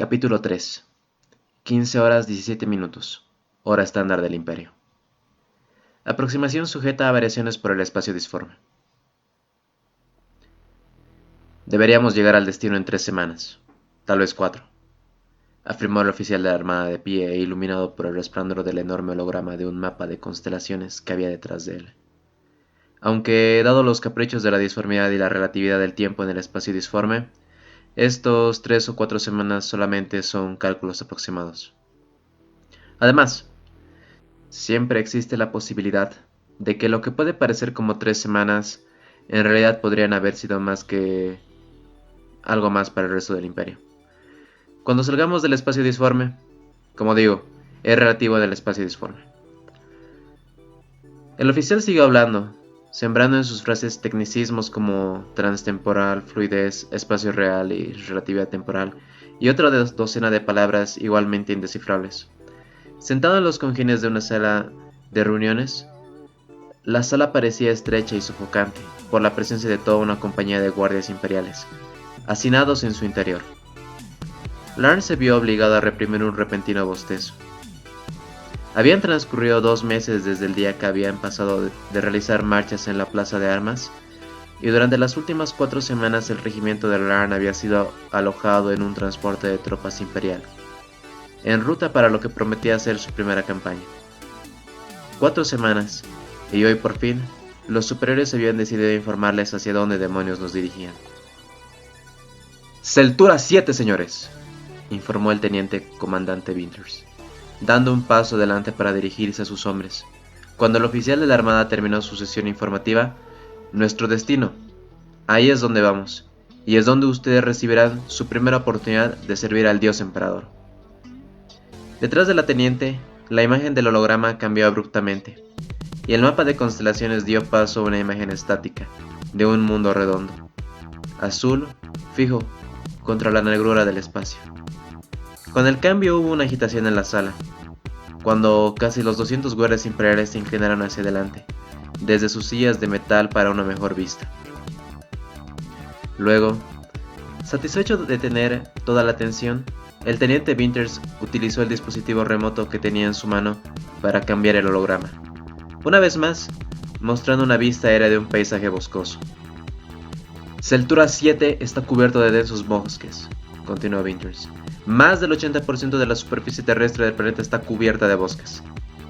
Capítulo 3. 15 horas 17 minutos. Hora estándar del Imperio. Aproximación sujeta a variaciones por el espacio disforme. Deberíamos llegar al destino en 3 semanas, tal vez 4, afirmó el oficial de la Armada de pie e iluminado por el resplandor del enorme holograma de un mapa de constelaciones que había detrás de él. Aunque, dado los caprichos de la disformidad y la relatividad del tiempo en el espacio disforme, estos 3 o 4 semanas solamente son cálculos aproximados. Además, siempre existe la posibilidad de que lo que puede parecer como 3 semanas en realidad podrían haber sido más que algo más para el resto del imperio. Cuando salgamos del espacio disforme, como digo, es relativo del espacio disforme. El oficial siguió hablando, sembrando en sus frases tecnicismos como transtemporal, fluidez, espacio real y relatividad temporal, y otra docena de palabras igualmente indescifrables. Sentado en los confines de una sala de reuniones, la sala parecía estrecha y sofocante por la presencia de toda una compañía de guardias imperiales, hacinados en su interior. Larn se vio obligado a reprimir un repentino bostezo. Habían transcurrido 2 meses desde el día que habían pasado de realizar marchas en la plaza de armas, y durante las últimas 4 semanas el regimiento de Larn había sido alojado en un transporte de tropas imperial, en ruta para lo que prometía ser su primera campaña. 4 semanas, y hoy por fin, los superiores habían decidido informarles hacia dónde demonios nos dirigían. «Celtura 7, señores», informó el teniente comandante Winters, dando un paso adelante para dirigirse a sus hombres. Cuando el oficial de la Armada terminó su sesión informativa, «Nuestro destino, ahí es donde vamos, y es donde ustedes recibirán su primera oportunidad de servir al Dios Emperador». Detrás de la teniente, la imagen del holograma cambió abruptamente, y el mapa de constelaciones dio paso a una imagen estática, de un mundo redondo, azul, fijo, contra la negrura del espacio. Con el cambio hubo una agitación en la sala, cuando casi los 200 guardias imperiales se inclinaron hacia adelante, desde sus sillas de metal para una mejor vista. Luego, satisfecho de tener toda la atención, el teniente Winters utilizó el dispositivo remoto que tenía en su mano para cambiar el holograma, una vez más, mostrando una vista aérea de un paisaje boscoso. «Celtura 7 está cubierto de densos bosques», continuó Winters. «Más del 80% de la superficie terrestre del planeta está cubierta de bosques,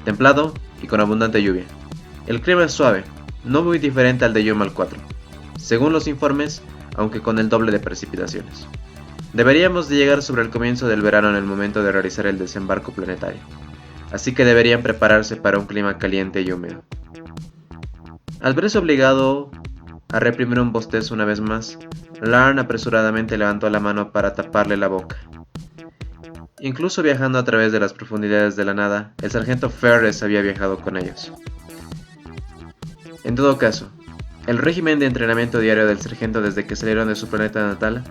templado y con abundante lluvia. El clima es suave, no muy diferente al de Yomal 4, según los informes, aunque con el doble de precipitaciones. Deberíamos de llegar sobre el comienzo del verano en el momento de realizar el desembarco planetario, así que deberían prepararse para un clima caliente y húmedo». Al verse obligado a reprimir un bostezo una vez más, Larn apresuradamente levantó la mano para taparle la boca. Incluso viajando a través de las profundidades de la nada, el sargento Ferris había viajado con ellos. En todo caso, el régimen de entrenamiento diario del sargento desde que salieron de su planeta natal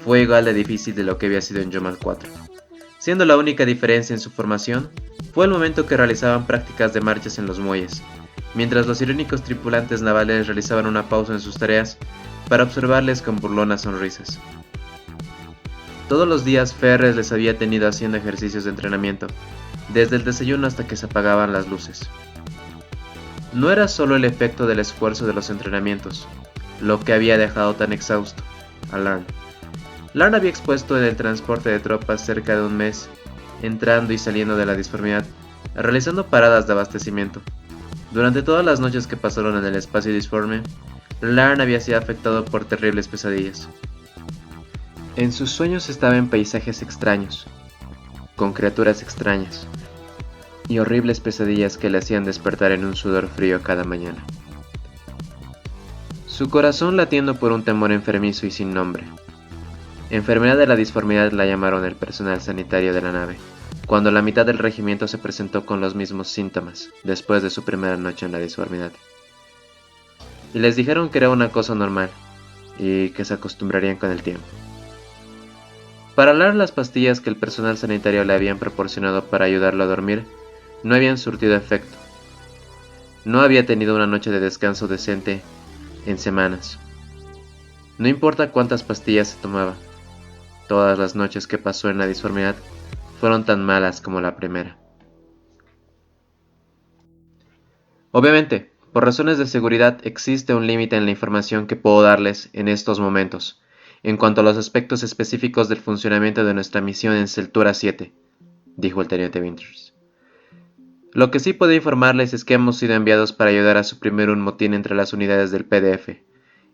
fue igual de difícil de lo que había sido en Yomal 4. Siendo la única diferencia en su formación, fue el momento que realizaban prácticas de marchas en los muelles, mientras los irónicos tripulantes navales realizaban una pausa en sus tareas para observarles con burlonas sonrisas. Todos los días Ferris les había tenido haciendo ejercicios de entrenamiento, desde el desayuno hasta que se apagaban las luces. No era solo el efecto del esfuerzo de los entrenamientos, lo que había dejado tan exhausto a Larn. Larn había expuesto en el transporte de tropas cerca de un mes, entrando y saliendo de la disformidad, realizando paradas de abastecimiento. Durante todas las noches que pasaron en el espacio disforme, Larn había sido afectado por terribles pesadillas. En sus sueños estaba en paisajes extraños, con criaturas extrañas, y horribles pesadillas que le hacían despertar en un sudor frío cada mañana. Su corazón latiendo por un temor enfermizo y sin nombre. Enfermedad de la disformidad la llamaron el personal sanitario de la nave, cuando la mitad del regimiento se presentó con los mismos síntomas después de su primera noche en la disformidad. Y les dijeron que era una cosa normal, y que se acostumbrarían con el tiempo. Para Larn, las pastillas que el personal sanitario le habían proporcionado para ayudarlo a dormir no habían surtido efecto. No había tenido una noche de descanso decente en semanas. No importa cuántas pastillas se tomaba, todas las noches que pasó en la disformidad fueron tan malas como la primera. Obviamente, por razones de seguridad existe un límite en la información que puedo darles en estos momentos, en cuanto a los aspectos específicos del funcionamiento de nuestra misión en Celtura 7, dijo el teniente Winters. Lo que sí puedo informarles es que hemos sido enviados para ayudar a suprimir un motín entre las unidades del PDF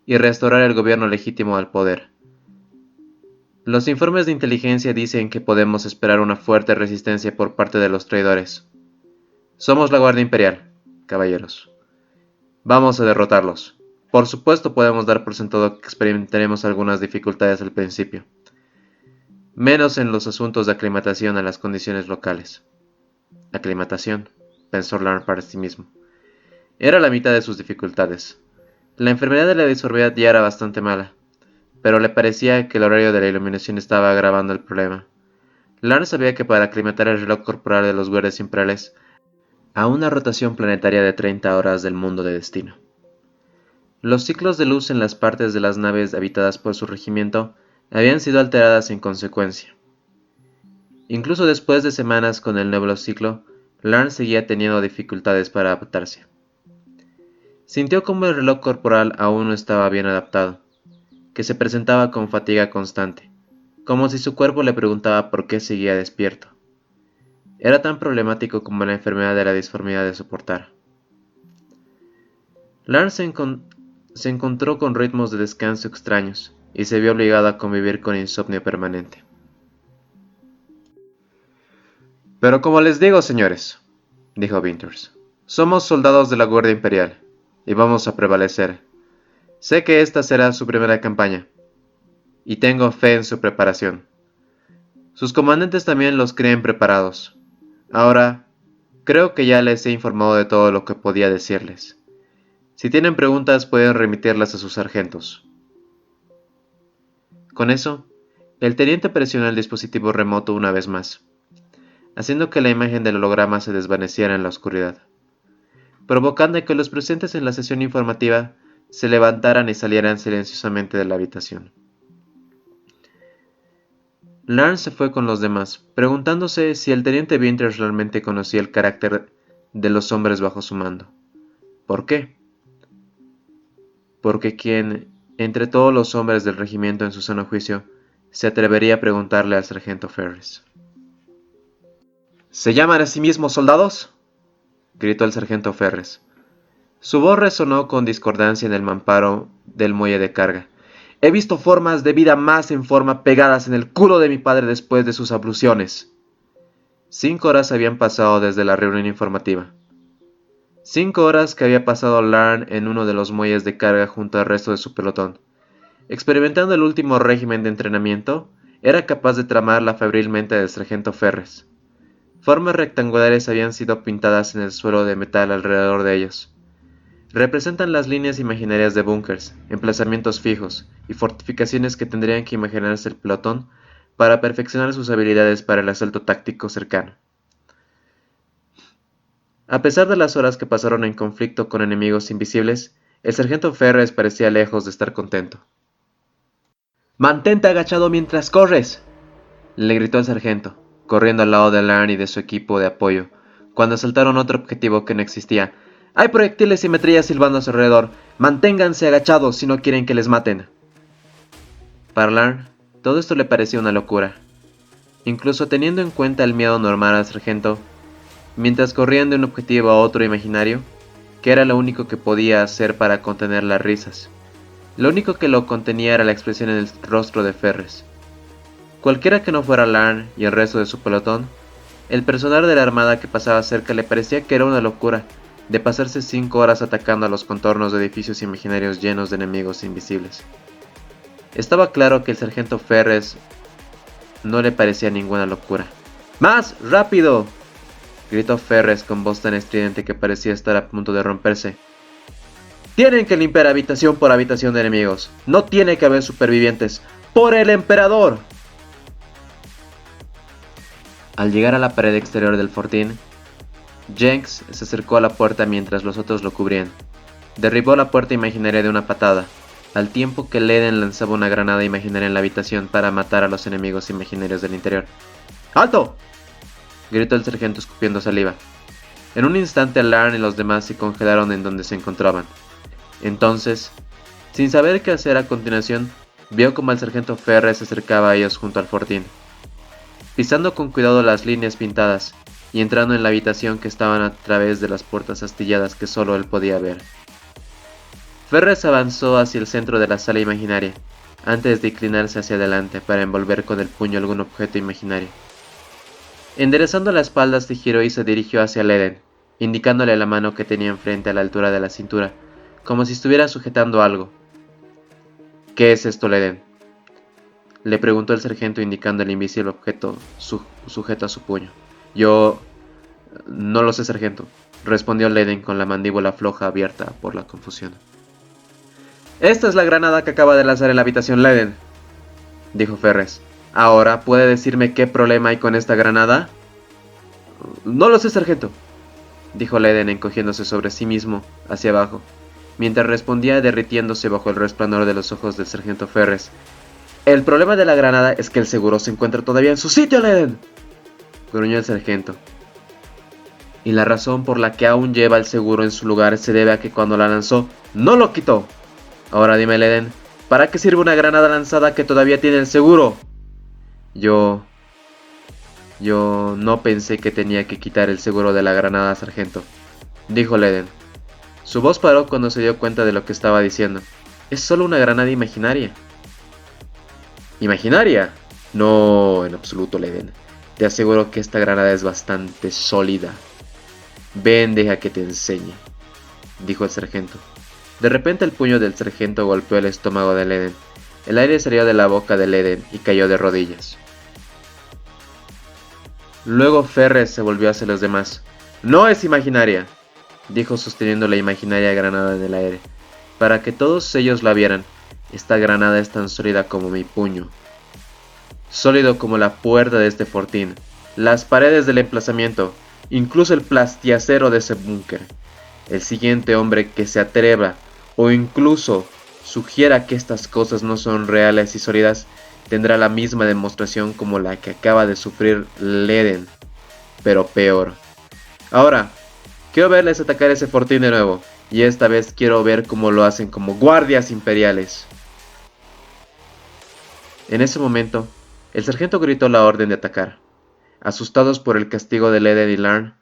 y restaurar el gobierno legítimo al poder. Los informes de inteligencia dicen que podemos esperar una fuerte resistencia por parte de los traidores. Somos la Guardia Imperial, caballeros. Vamos a derrotarlos. Por supuesto podemos dar por sentado que experimentaremos algunas dificultades al principio, menos en los asuntos de aclimatación a las condiciones locales. Aclimatación, pensó Larn para sí mismo. Era la mitad de sus dificultades. La enfermedad de la disformidad ya era bastante mala, pero le parecía que el horario de la iluminación estaba agravando el problema. Larn sabía que para aclimatar el reloj corporal de los guardias imperiales a una rotación planetaria de 30 horas del mundo de destino, los ciclos de luz en las partes de las naves habitadas por su regimiento habían sido alteradas en consecuencia. Incluso después de semanas con el nuevo ciclo, Larn seguía teniendo dificultades para adaptarse. Sintió como el reloj corporal aún no estaba bien adaptado, que se presentaba con fatiga constante, como si su cuerpo le preguntaba por qué seguía despierto. Era tan problemático como la enfermedad de la disformidad de soportar. Larn se encontró con ritmos de descanso extraños y se vio obligado a convivir con insomnio permanente. Pero como les digo, señores, dijo Winters, somos soldados de la Guardia Imperial y vamos a prevalecer. Sé que esta será su primera campaña y tengo fe en su preparación. Sus comandantes también los creen preparados. Ahora, creo que ya les he informado de todo lo que podía decirles. Si tienen preguntas pueden remitirlas a sus sargentos. Con eso, el teniente presionó el dispositivo remoto una vez más, haciendo que la imagen del holograma se desvaneciera en la oscuridad, provocando que los presentes en la sesión informativa se levantaran y salieran silenciosamente de la habitación. Larn se fue con los demás, preguntándose si el teniente Winters realmente conocía el carácter de los hombres bajo su mando. ¿Por qué? Porque quien, entre todos los hombres del regimiento en su sano juicio, se atrevería a preguntarle al sargento Ferris. ¿Se llaman a sí mismos soldados?, gritó el sargento Ferris. Su voz resonó con discordancia en el mamparo del muelle de carga. He visto formas de vida más en forma pegadas en el culo de mi padre después de sus abluciones. 5 horas habían pasado desde la reunión informativa. 5 horas que había pasado Larn en uno de los muelles de carga junto al resto de su pelotón. Experimentando el último régimen de entrenamiento, era capaz de tramar la febril mente del sargento Ferris. Formas rectangulares habían sido pintadas en el suelo de metal alrededor de ellos. Representan las líneas imaginarias de búnkers, emplazamientos fijos y fortificaciones que tendrían que imaginarse el pelotón para perfeccionar sus habilidades para el asalto táctico cercano. A pesar de las horas que pasaron en conflicto con enemigos invisibles, el sargento Ferris parecía lejos de estar contento. «¡Mantente agachado mientras corres!», le gritó el sargento, corriendo al lado de Larn y de su equipo de apoyo, cuando asaltaron otro objetivo que no existía. «Hay proyectiles y metrallas silbando a su alrededor. Manténganse agachados si no quieren que les maten». Para Larn, todo esto le parecía una locura. Incluso teniendo en cuenta el miedo normal al sargento, mientras corrían de un objetivo a otro imaginario, que era lo único que podía hacer para contener las risas. Lo único que lo contenía era la expresión en el rostro de Ferris. Cualquiera que no fuera Larn y el resto de su pelotón, el personal de la armada que pasaba cerca le parecía que era una locura de pasarse 5 horas atacando a los contornos de edificios imaginarios llenos de enemigos invisibles. Estaba claro que el sargento Ferris no le parecía ninguna locura. ¡Más! ¡Rápido!, gritó Ferris con voz tan estridente que parecía estar a punto de romperse. «Tienen que limpiar habitación por habitación de enemigos. No tiene que haber supervivientes. ¡Por el emperador!». Al llegar a la pared exterior del fortín, Jenks se acercó a la puerta mientras los otros lo cubrían. Derribó la puerta imaginaria de una patada, al tiempo que Leden lanzaba una granada imaginaria en la habitación para matar a los enemigos imaginarios del interior. ¡Alto!, gritó el sargento escupiendo saliva. En un instante Larn y los demás se congelaron en donde se encontraban. Entonces, sin saber qué hacer a continuación, vio como el sargento Ferres se acercaba a ellos junto al fortín. Pisando con cuidado las líneas pintadas y entrando en la habitación que estaban a través de las puertas astilladas que solo él podía ver. Ferres avanzó hacia el centro de la sala imaginaria, antes de inclinarse hacia adelante para envolver con el puño algún objeto imaginario. Enderezando la espalda se giró y se dirigió hacia Leden, indicándole la mano que tenía enfrente a la altura de la cintura, como si estuviera sujetando algo. ¿Qué es esto, Leden?, le preguntó el sargento indicando el invisible objeto sujeto a su puño. Yo... no lo sé, sargento, respondió Leden con la mandíbula floja abierta por la confusión. Esta es la granada que acaba de lanzar en la habitación, Leden, dijo Ferres. Ahora, ¿puede decirme qué problema hay con esta granada? No lo sé, sargento, dijo Leden encogiéndose sobre sí mismo hacia abajo, mientras respondía derritiéndose bajo el resplandor de los ojos del sargento Ferres. El problema de la granada es que el seguro se encuentra todavía en su sitio, Leden, gruñó el sargento. Y la razón por la que aún lleva el seguro en su lugar se debe a que cuando la lanzó, no lo quitó. Ahora dime, Leden, ¿para qué sirve una granada lanzada que todavía tiene el seguro? Yo no pensé que tenía que quitar el seguro de la granada, sargento, dijo Leden. Su voz paró cuando se dio cuenta de lo que estaba diciendo. Es solo una granada imaginaria. ¿Imaginaria? No, en absoluto, Leden. Te aseguro que esta granada es bastante sólida. Ven, deja que te enseñe, dijo el sargento. De repente el puño del sargento golpeó el estómago de Leden. El aire salió de la boca de Leden y cayó de rodillas. Luego Ferres se volvió hacia los demás. ¡No es imaginaria!, dijo sosteniendo la imaginaria granada en el aire. Para que todos ellos la vieran, esta granada es tan sólida como mi puño. Sólido como la puerta de este fortín, las paredes del emplazamiento, incluso el plastiacero de ese búnker. El siguiente hombre que se atreva o incluso sugiera que estas cosas no son reales y sólidas, tendrá la misma demostración como la que acaba de sufrir Leden, pero peor. Ahora, quiero verles atacar ese fortín de nuevo, y esta vez quiero ver cómo lo hacen como guardias imperiales. En ese momento, el sargento gritó la orden de atacar. Asustados por el castigo de Leden y Larn,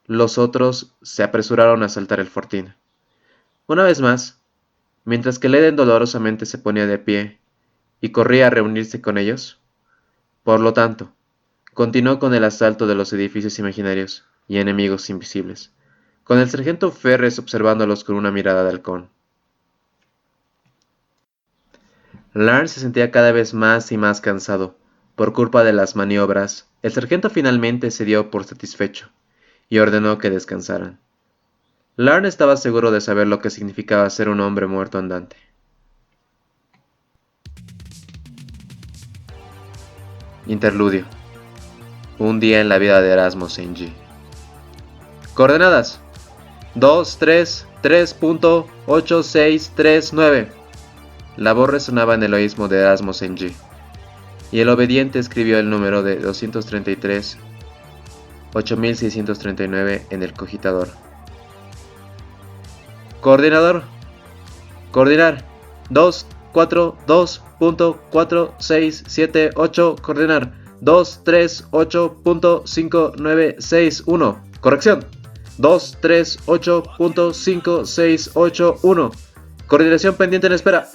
los otros se apresuraron a asaltar el fortín. Una vez más, mientras que Leden dolorosamente se ponía de pie y corría a reunirse con ellos, por lo tanto, continuó con el asalto de los edificios imaginarios y enemigos invisibles, con el sargento Ferres observándolos con una mirada de halcón. Larn se sentía cada vez más y más cansado. Por culpa de las maniobras, el sargento finalmente se dio por satisfecho y ordenó que descansaran. Larn estaba seguro de saber lo que significaba ser un hombre muerto andante. Interludio. Un día en la vida de Erasmus N.G. Coordenadas: 233.8639. La voz resonaba en el oísmo de Erasmus N.G. y el obediente escribió el número de 233.8639 en el cogitador. Coordinador. Coordinar. 242.4678. Coordinar. 238.5961. Corrección. 238.5681. Coordinación pendiente en espera.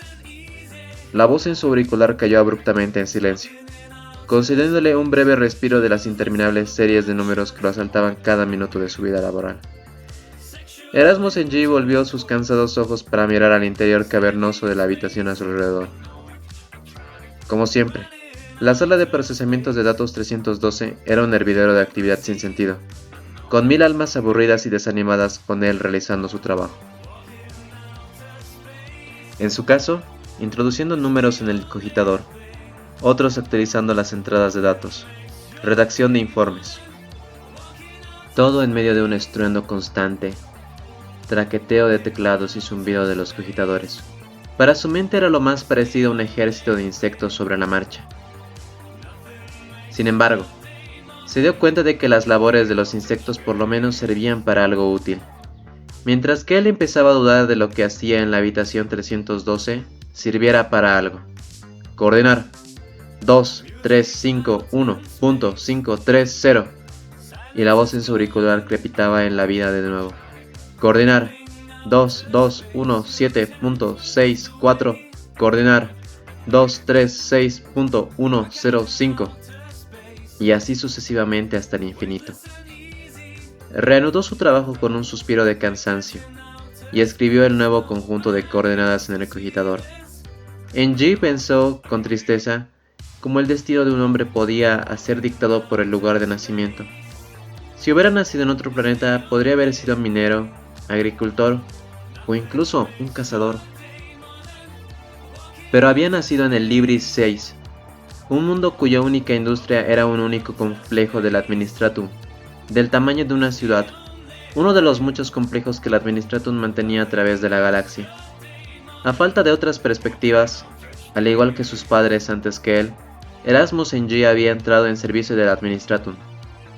La voz en su auricular cayó abruptamente en silencio, concediéndole un breve respiro de las interminables series de números que lo asaltaban cada minuto de su vida laboral. Erasmus N.G. volvió sus cansados ojos para mirar al interior cavernoso de la habitación a su alrededor. Como siempre, la sala de procesamiento de datos 312 era un hervidero de actividad sin sentido, con 1000 almas aburridas y desanimadas con él realizando su trabajo. En su caso, introduciendo números en el cogitador, otros actualizando las entradas de datos, redacción de informes. Todo en medio de un estruendo constante, traqueteo de teclados y zumbido de los cogitadores, Para su mente era lo más parecido a un ejército de insectos sobre la marcha. Sin embargo, se dio cuenta de que las labores de los insectos por lo menos servían para algo útil. Mientras que él empezaba a dudar de lo que hacía en la habitación 312 sirviera para algo. Coordinar 2351.530 y la voz en su auricular crepitaba en la vida de nuevo. Coordinar 2217.64. Coordinar 236.105 y así sucesivamente hasta el infinito. Reanudó su trabajo con un suspiro de cansancio y escribió el nuevo conjunto de coordenadas en el cogitador. Ng pensó con tristeza cómo el destino de un hombre podía ser dictado por el lugar de nacimiento. Si hubiera nacido en otro planeta, podría haber sido minero, agricultor o incluso un cazador. Pero había nacido en el Libris 6, un mundo cuya única industria era un único complejo del Administratum, del tamaño de una ciudad, uno de los muchos complejos que el Administratum mantenía a través de la galaxia. A falta de otras perspectivas, al igual que sus padres antes que él, Erasmus Ng había entrado en servicio del Administratum,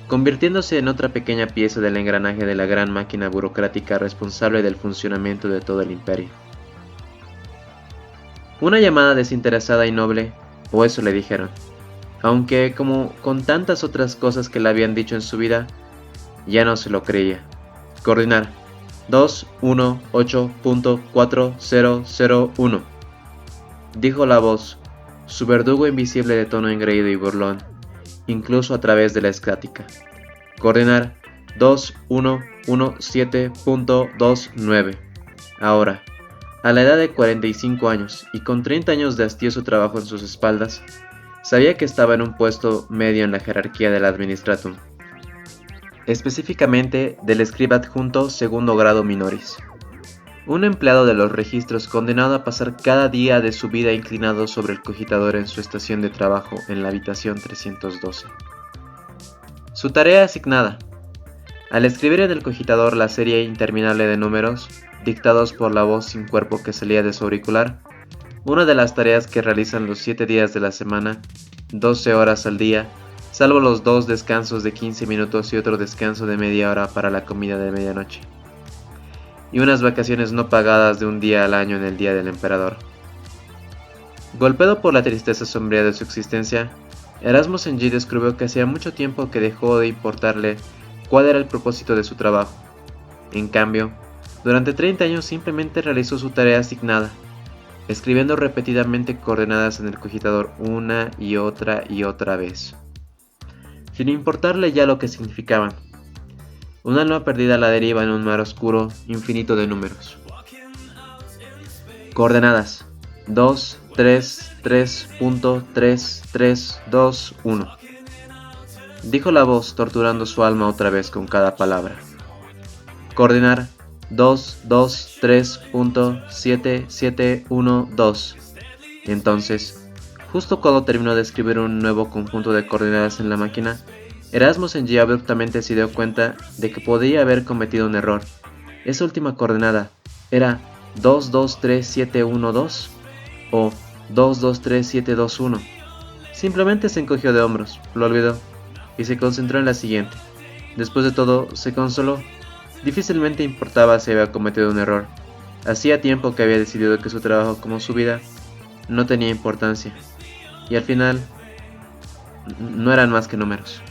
convirtiéndose en otra pequeña pieza del engranaje de la gran máquina burocrática responsable del funcionamiento de todo el imperio. Una llamada desinteresada y noble, o eso le dijeron, aunque como con tantas otras cosas que le habían dicho en su vida, ya no se lo creía. Coordinar 218.4001, dijo la voz, su verdugo invisible de tono engreído y burlón, incluso a través de la estática. Coordinar 2117.29. Ahora, a la edad de 45 años y con 30 años de hastioso trabajo en sus espaldas, sabía que estaba en un puesto medio en la jerarquía del Administratum, específicamente del escriba adjunto segundo grado minoris, un empleado de los registros condenado a pasar cada día de su vida inclinado sobre el cogitador en su estación de trabajo en la habitación 312. Su tarea asignada: al escribir en el cogitador la serie interminable de números dictados por la voz sin cuerpo que salía de su auricular, una de las tareas que realizan los 7 días de la semana, 12 horas al día, salvo los 2 descansos de 15 minutos y otro descanso de media hora para la comida de medianoche, y unas vacaciones no pagadas de un día al año en el día del emperador. Golpeado por la tristeza sombría de su existencia, Erasmus Ng descubrió que hacía mucho tiempo que dejó de importarle cuál era el propósito de su trabajo. En cambio, durante 30 años simplemente realizó su tarea asignada, escribiendo repetidamente coordenadas en el cogitador una y otra vez, sin importarle ya lo que significaban. Un alma perdida a la deriva en un mar oscuro infinito de números. Coordenadas 233.3321, dijo la voz, torturando su alma otra vez con cada palabra. Coordinar 223.7712. Entonces, justo cuando terminó de escribir un nuevo conjunto de coordenadas en la máquina, Erasmus Ng abruptamente se dio cuenta de que podía haber cometido un error. Esa última coordenada era 223712 o 223721. Simplemente se encogió de hombros, lo olvidó y se concentró en la siguiente. Después de todo, se consoló. Difícilmente importaba si había cometido un error. Hacía tiempo que había decidido que su trabajo como su vida no tenía importancia, y al final no eran más que números.